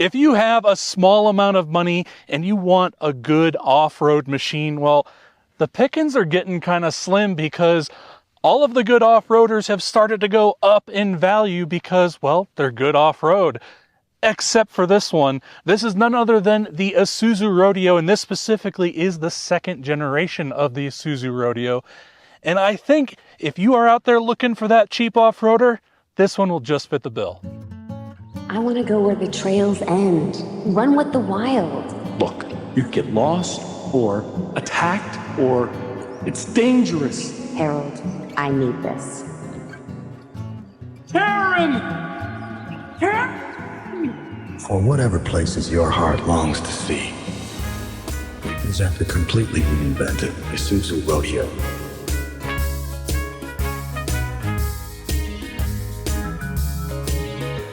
If you have a small amount of money and you want a good off-road machine, well, the pickings are getting kind of slim because all of the good off-roaders have started to go up in value because, well, they're good off-road. Except for this one. This is none other than the Isuzu Rodeo, and this specifically is the second generation of the Isuzu Rodeo. And I think if you are out there looking for that cheap off-roader, this one will just fit the bill. I want to go where the trails end. Run with the wild. Look, you get lost, or attacked, or it's dangerous. Harold, I need this. Karen! For whatever places your heart longs to see, we present the completely reinvented Isuzu Rodeo.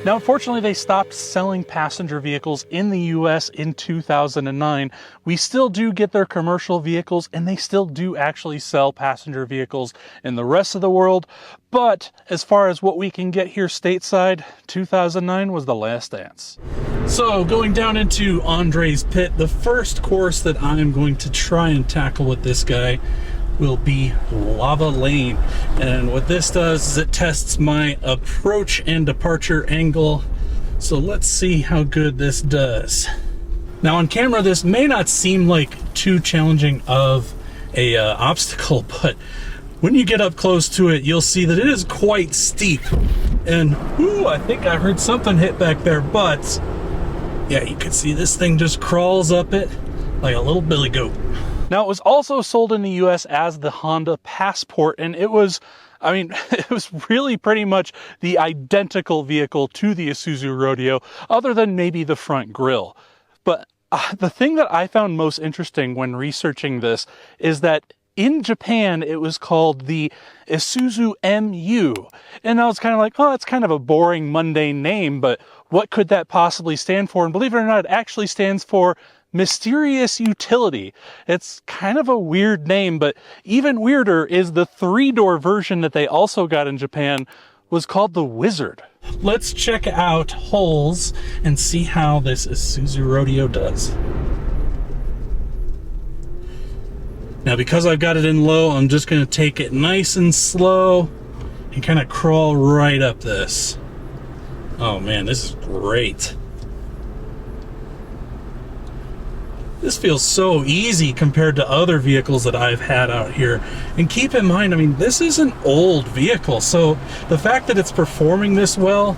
Now, unfortunately, they stopped selling passenger vehicles in the US in 2009. We still do get their commercial vehicles, and they still do actually sell passenger vehicles in the rest of the world. But as far as what we can get here stateside, 2009 was the last dance. So going down into Andre's pit, the first course that I'm going to try and tackle with this guy will be Lava Lane. And what this does is it tests my approach and departure angle. So let's see how good this does. Now on camera, this may not seem like too challenging of a obstacle, but when you get up close to it, you'll see that it is quite steep. And ooh, I think I heard something hit back there, but yeah, you can see this thing just crawls up it like a little billy goat. Now, it was also sold in the US as the Honda Passport, and it was really pretty much the identical vehicle to the Isuzu Rodeo, other than maybe the front grille. But the thing that I found most interesting when researching this is that in Japan, it was called the Isuzu MU. And I was kind of like, oh, it's kind of a boring, mundane name, but what could that possibly stand for? And believe it or not, it actually stands for Mysterious Utility. It's kind of a weird name, but even weirder is the 3-door version that they also got in Japan was called the Wizard. Let's check out holes and see how this Isuzu Rodeo does. Now, because I've got it in low, I'm just going to take it nice and slow and kind of crawl right up this. Oh man, this is great. This feels so easy compared to other vehicles that I've had out here. And keep in mind, I mean, this is an old vehicle, so the fact that it's performing this well,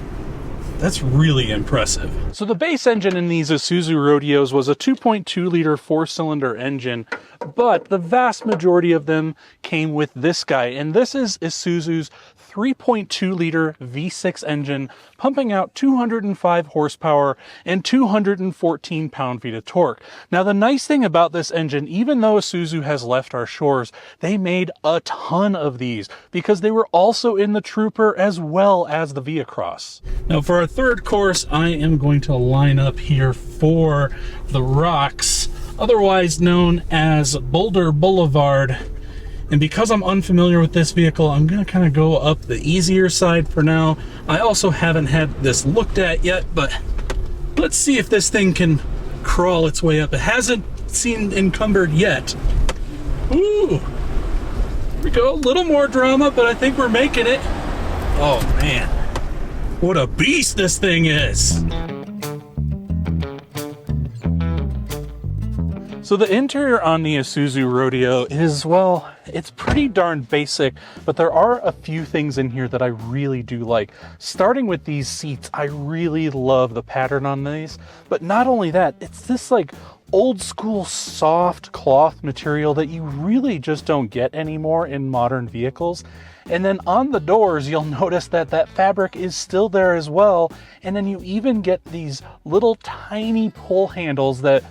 that's really impressive. So the base engine in these Isuzu Rodeos was a 2.2 liter 4-cylinder engine, but the vast majority of them came with this guy, and this is Isuzu's 3.2 liter V6 engine, pumping out 205 horsepower and 214 pound-feet of torque. Now, the nice thing about this engine, even though Isuzu has left our shores, they made a ton of these because they were also in the Trooper as well as the V-Across. Now, for our third course, I am going to line up here for the Rocks, otherwise known as Boulder Boulevard. And because I'm unfamiliar with this vehicle, I'm going to kind of go up the easier side for now. I also haven't had this looked at yet, but let's see if this thing can crawl its way up. It hasn't seemed encumbered yet. Ooh, here we go. A little more drama, but I think we're making it. Oh man, what a beast this thing is. So the interior on the Isuzu Rodeo is, well, it's pretty darn basic, but there are a few things in here that I really do like. Starting with these seats, I really love the pattern on these, but not only that, it's this like old school soft cloth material that you really just don't get anymore in modern vehicles. And then on the doors, you'll notice that that fabric is still there as well. And then you even get these little tiny pull handles that,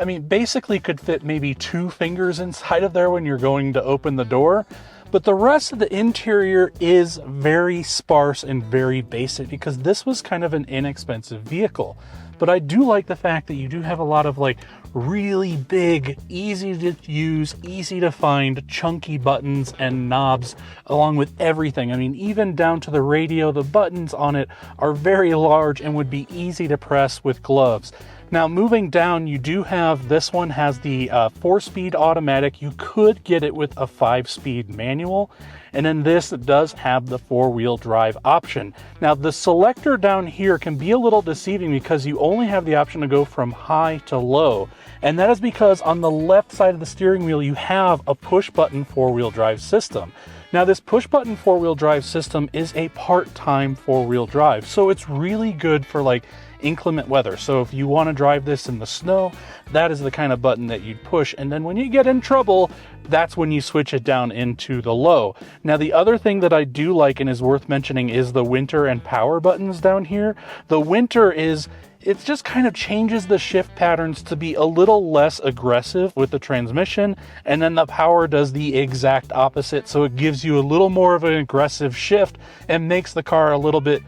I mean, basically could fit maybe 2 fingers inside of there when you're going to open the door. But the rest of the interior is very sparse and very basic because this was kind of an inexpensive vehicle. But I do like the fact that you do have a lot of like really big, easy to use, easy to find, chunky buttons and knobs along with everything. I mean, even down to the radio, the buttons on it are very large and would be easy to press with gloves. Now moving down, you do have, this one has the 4-speed automatic. You could get it with a 5-speed manual. And then this does have the 4-wheel drive option. Now the selector down here can be a little deceiving because you only have the option to go from high to low. And that is because on the left side of the steering wheel, you have a push button 4-wheel drive system. Now this push button 4-wheel drive system is a part-time 4-wheel drive. So it's really good for like inclement weather. So if you want to drive this in the snow, that is the kind of button that you'd push. And then when you get in trouble, that's when you switch it down into the low. Now the other thing that I do like and is worth mentioning is the winter and power buttons down here. The winter is, it just kind of changes the shift patterns to be a little less aggressive with the transmission, and then the power does the exact opposite. So it gives you a little more of an aggressive shift and makes the car a little bit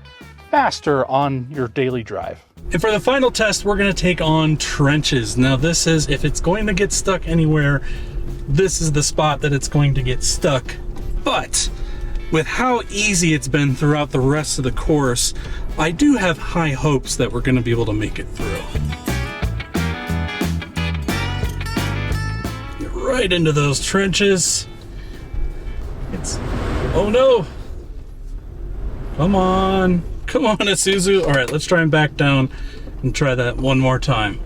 faster on your daily drive. And for the final test, we're going to take on trenches. Now this is, if it's going to get stuck anywhere, this is the spot that it's going to get stuck. But with how easy it's been throughout the rest of the course, I do have high hopes that we're going to be able to make it through. Get right into those trenches. Oh no! Come on, Isuzu. All right, let's try and back down and try that one more time.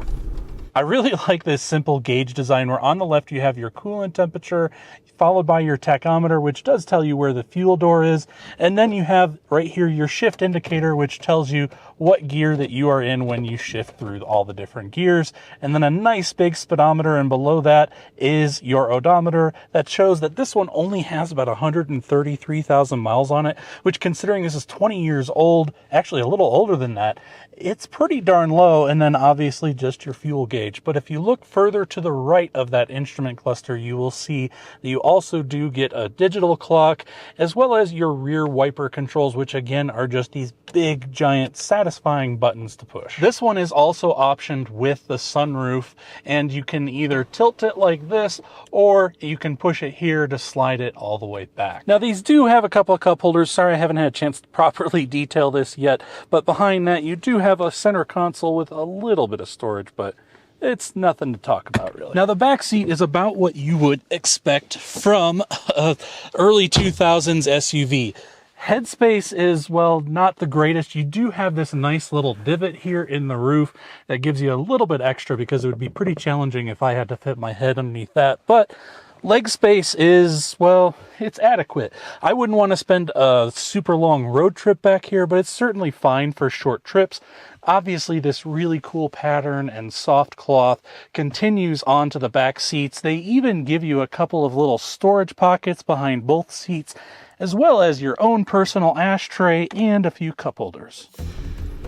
I really like this simple gauge design where on the left you have your coolant temperature, followed by your tachometer, which does tell you where the fuel door is. And then you have right here your shift indicator, which tells you what gear that you are in when you shift through all the different gears. And then a nice big speedometer, and below that is your odometer that shows that this one only has about 133,000 miles on it, which, considering this is 20 years old, actually a little older than that, it's pretty darn low. And then obviously just your fuel gauge. But if you look further to the right of that instrument cluster, you will see that you also do get a digital clock, as well as your rear wiper controls, which again are just these big, giant, satisfying buttons to push. This one is also optioned with the sunroof, and you can either tilt it like this, or you can push it here to slide it all the way back. Now these do have a couple of cup holders. Sorry, I haven't had a chance to properly detail this yet, but behind that you do have a center console with a little bit of storage, but it's nothing to talk about, really. Now, the back seat is about what you would expect from an early 2000s SUV. Headspace is, well, not the greatest. You do have this nice little divot here in the roof that gives you a little bit extra, because it would be pretty challenging if I had to fit my head underneath that. But leg space is, well, it's adequate. I wouldn't want to spend a super long road trip back here, but it's certainly fine for short trips. Obviously, this really cool pattern and soft cloth continues onto the back seats. They even give you a couple of little storage pockets behind both seats, as well as your own personal ashtray and a few cup holders.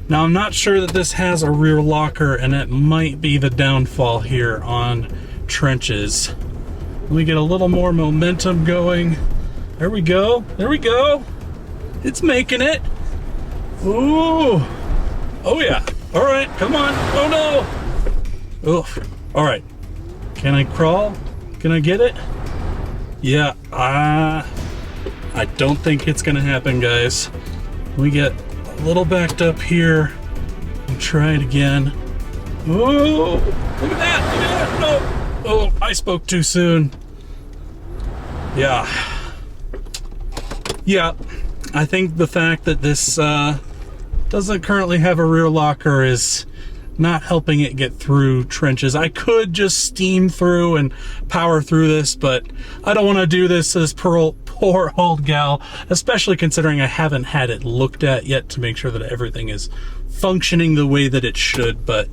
Now, I'm not sure that this has a rear locker, and it might be the downfall here on trenches. Let me get a little more momentum going. There we go. There we go. It's making it. Ooh. Oh yeah. All right, come on. Oh no. Oh, all right. Can I crawl? Can I get it? Yeah. I don't think it's gonna happen, guys. We get a little backed up here and try it again. Oh, look at that. Look at that. No. Oh, I spoke too soon. Yeah. Yeah. I think the fact that this doesn't currently have a rear locker is not helping it get through trenches. I could just steam through and power through this, but I don't want to do this as poor old gal, especially considering I haven't had it looked at yet to make sure that everything is functioning the way that it should, but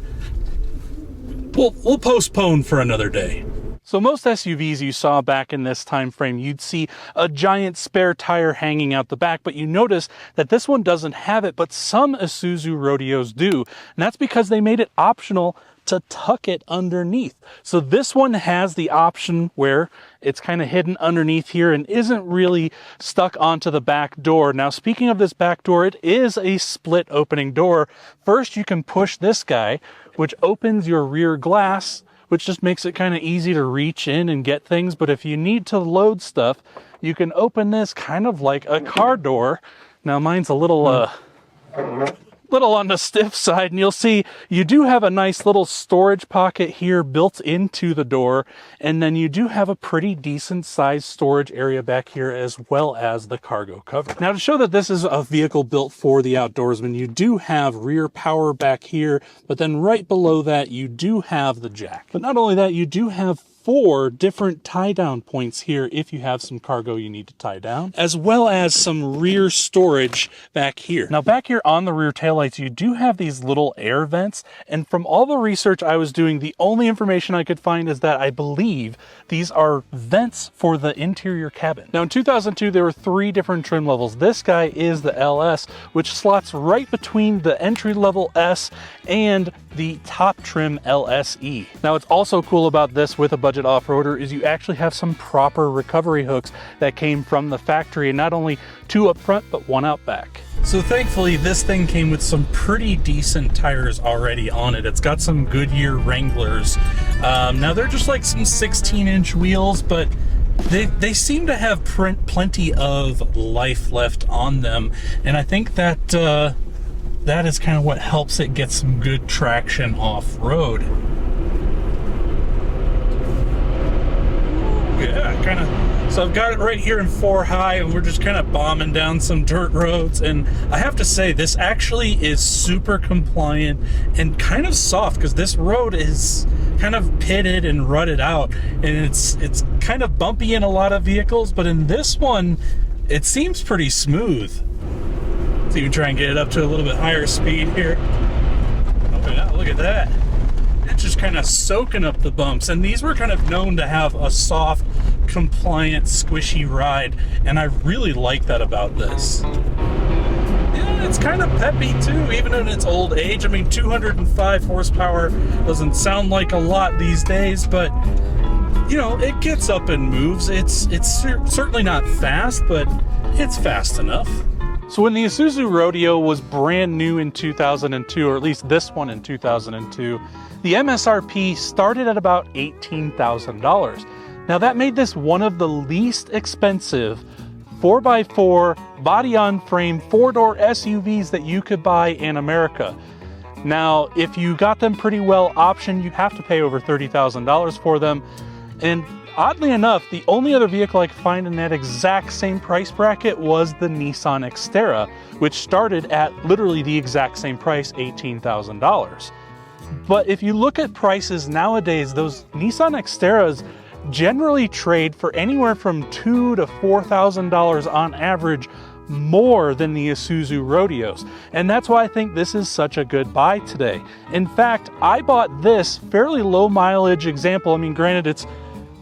we'll postpone for another day. So most SUVs you saw back in this time frame, you'd see a giant spare tire hanging out the back, but you notice that this one doesn't have it, but some Isuzu Rodeos do. And that's because they made it optional to tuck it underneath. So this one has the option where it's kind of hidden underneath here and isn't really stuck onto the back door. Now, speaking of this back door, it is a split opening door. First, you can push this guy, which opens your rear glass, which just makes it kind of easy to reach in and get things. But if you need to load stuff, you can open this kind of like a car door. Now mine's a little on the stiff side, and you'll see you do have a nice little storage pocket here built into the door, and then you do have a pretty decent sized storage area back here as well as the cargo cover. Now, to show that this is a vehicle built for the outdoorsman, you do have rear power back here, but then right below that you do have the jack. But not only that, you do have 4 different tie down points here if you have some cargo you need to tie down, as well as some rear storage back here. Now back here on the rear taillights, you do have these little air vents, and from all the research I was doing, the only information I could find is that I believe these are vents for the interior cabin. Now in 2002, there were 3 different trim levels. This guy is the LS, which slots right between the entry level S and the top trim LSE. Now what's also cool about this with a budget off-roader is you actually have some proper recovery hooks that came from the factory, and not only 2 up front but 1 out back. So thankfully this thing came with some pretty decent tires already on it. It's got some Goodyear Wranglers. Now they're just like some 16-inch wheels, but they seem to have plenty of life left on them, and I think that that is kind of what helps it get some good traction off-road. Yeah, kind of. So I've got it right here in 4 high, and we're just kind of bombing down some dirt roads. And I have to say, this actually is super compliant and kind of soft, because this road is kind of pitted and rutted out, and it's kind of bumpy in a lot of vehicles, but in this one, it seems pretty smooth. Let's even try and get it up to a little bit higher speed here. Oh yeah, look at that. It's just kind of soaking up the bumps, and these were kind of known to have a soft, compliant, squishy ride, and I really like that about this. Yeah, it's kind of peppy too, even in its old age. I mean, 205 horsepower doesn't sound like a lot these days, but you know, it gets up and moves. It's certainly not fast, but it's fast enough. So when the Isuzu Rodeo was brand new in 2002, or at least this one in 2002, the MSRP started at about $18,000. Now that made this one of the least expensive 4x4 body-on-frame 4-door SUVs that you could buy in America. Now, if you got them pretty well optioned, you'd have to pay over $30,000 for them. And oddly enough, the only other vehicle I could find in that exact same price bracket was the Nissan Xterra, which started at literally the exact same price, $18,000. But if you look at prices nowadays, those Nissan Xterras generally trade for anywhere from $2,000 to $4,000 on average more than the Isuzu Rodeos. And that's why I think this is such a good buy today. In fact, I bought this fairly low mileage example. I mean, granted, it's,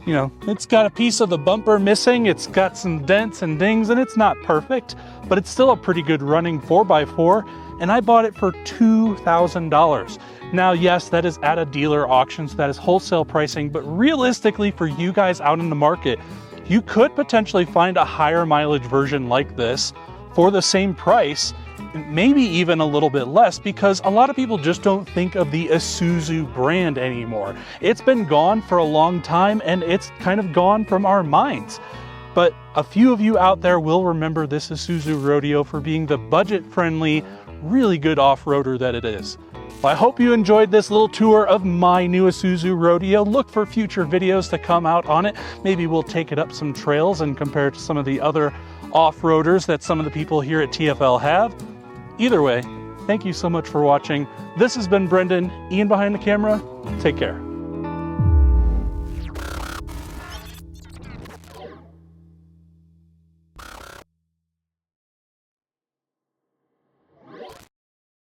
you know, it's got a piece of the bumper missing, it's got some dents and dings, and it's not perfect, but it's still a pretty good running 4x4, and I bought it for $2,000. Now, yes, that is at a dealer auction, so that is wholesale pricing, but realistically for you guys out in the market, you could potentially find a higher mileage version like this for the same price, maybe even a little bit less, because a lot of people just don't think of the Isuzu brand anymore. It's been gone for a long time, and it's kind of gone from our minds. But a few of you out there will remember this Isuzu Rodeo for being the budget-friendly, really good off-roader that it is. Well, I hope you enjoyed this little tour of my new Isuzu Rodeo. Look for future videos to come out on it. Maybe we'll take it up some trails and compare it to some of the other off-roaders that some of the people here at TFL have. Either way, thank you so much for watching. This has been Brendan, Ian behind the camera. Take care.